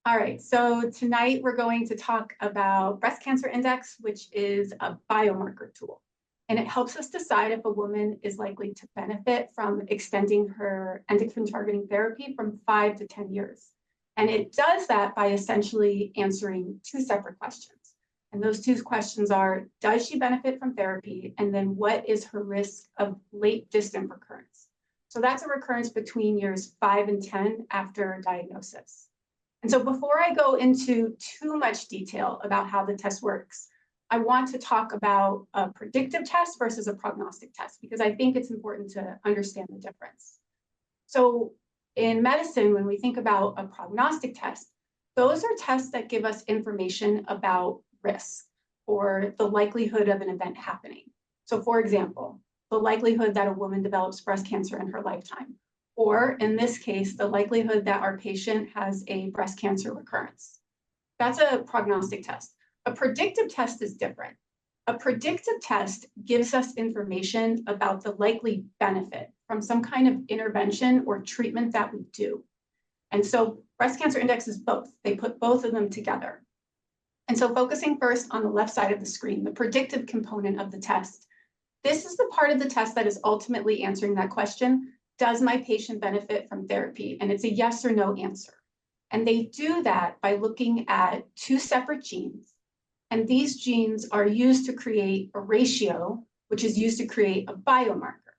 All right, so tonight we're going to talk about breast cancer index, which is a biomarker tool. And it helps us decide if a woman is likely to benefit from extending her endocrine targeting therapy from 5 to 10 years. And it does that by essentially answering two separate questions. And those two questions are, does she benefit from therapy? And then what is her risk of late distant recurrence? So that's a recurrence between years 5 and 10 after diagnosis. And so before I go into too much detail about how the test works, I want to talk about a predictive test versus a prognostic test, because I think it's important to understand the difference. So in medicine, when we think about a prognostic test, those are tests that give us information about risk or the likelihood of an event happening. So for example, the likelihood that a woman develops breast cancer in her lifetime, or in this case, the likelihood that our patient has a breast cancer recurrence. That's a prognostic test. A predictive test is different. A predictive test gives us information about the likely benefit from some kind of intervention or treatment that we do. And so breast cancer index is both. They put both of them together. And so focusing first on the left side of the screen, the predictive component of the test. This is the part of the test that is ultimately answering that question. Does my patient benefit from therapy? And it's a yes or no answer. And they do that by looking at two separate genes. And these genes are used to create a ratio, which is used to create a biomarker.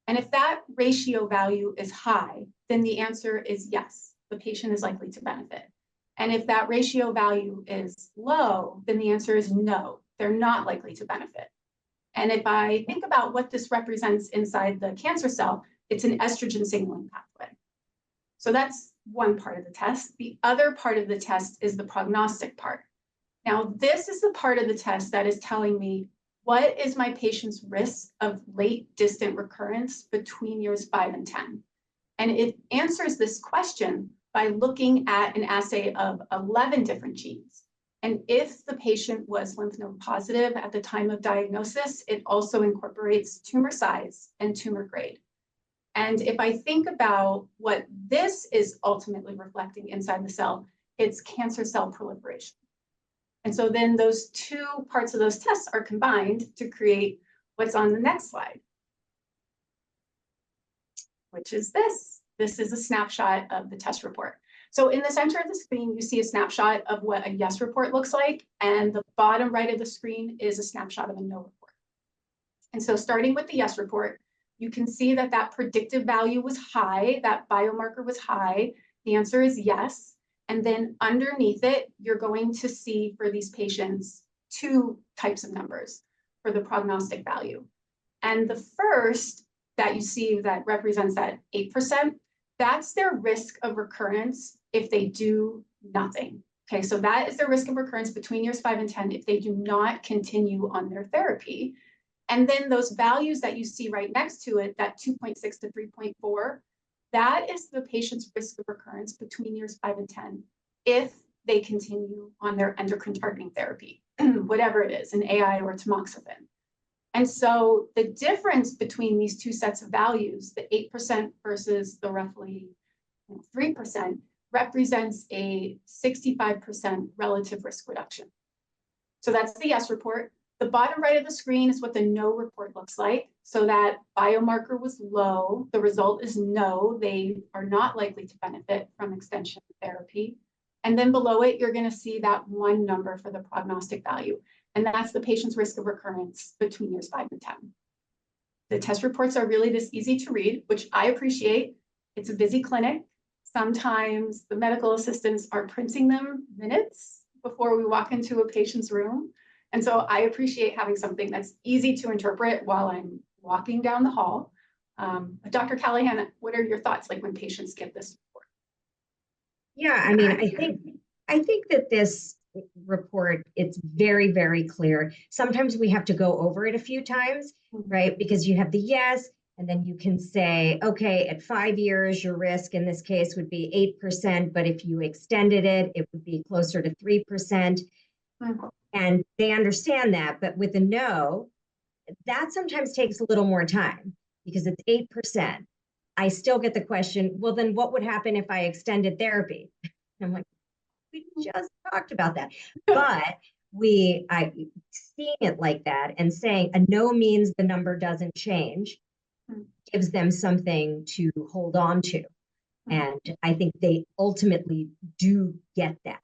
And if that ratio value is high, then the answer is yes, the patient is likely to benefit. And if that ratio value is low, then the answer is no, they're not likely to benefit. And if I think about what this represents inside the cancer cell, it's an estrogen signaling pathway. So that's one part of the test. The other part of the test is the prognostic part. Now, this is the part of the test that is telling me what is my patient's risk of late distant recurrence between years 5 and 10. And it answers this question by looking at an assay of 11 different genes. And if the patient was lymph node positive at the time of diagnosis, it also incorporates tumor size and tumor grade. And if I think about what this is ultimately reflecting inside the cell, it's cancer cell proliferation. And so then those two parts of those tests are combined to create what's on the next slide, which is this. This is a snapshot of the test report. So in the center of the screen, you see a snapshot of what a yes report looks like, and the bottom right of the screen is a snapshot of a no report. And so starting with the yes report, you can see that that predictive value was high, that biomarker was high. The answer is yes. And then underneath it, you're going to see for these patients two types of numbers for the prognostic value. And the first that you see that represents that 8%, that's their risk of recurrence if they do nothing. Okay, so that is their risk of recurrence between years 5 and 10 if they do not continue on their therapy. And then those values that you see right next to it, that 2.6 to 3.4, that is the patient's risk of recurrence between years 5 and 10 if they continue on their endocrine targeting therapy, whatever it is, an AI or tamoxifen. And so the difference between these two sets of values, the 8% versus the roughly 3%, represents a 65% relative risk reduction. So that's the yes report. The bottom right of the screen is what the no report looks like. So that biomarker was low. The result is no, they are not likely to benefit from extension therapy. And then below it, you're going to see that one number for the prognostic value. And that's the patient's risk of recurrence between years 5 and 10. The test reports are really this easy to read, which I appreciate. It's a busy clinic. Sometimes the medical assistants are printing them minutes before we walk into a patient's room. And so I appreciate having something that's easy to interpret while I'm walking down the hall. Dr. Callahan, what are your thoughts like when patients get this report? Yeah, I mean, I think that this report, it's very, very clear. Sometimes we have to go over it a few times, right? Because you have the yes, and then you can say, okay, at 5 years, your risk in this case would be 8%, but if you extended it, it would be closer to 3%. And they understand that, but with a no, that sometimes takes a little more time because it's 8%. I still get the question, well, then what would happen if I extended therapy? I'm like, We just talked about that. But I seeing it like that and saying a no means the number doesn't change gives them something to hold on to. And I think they ultimately do get that.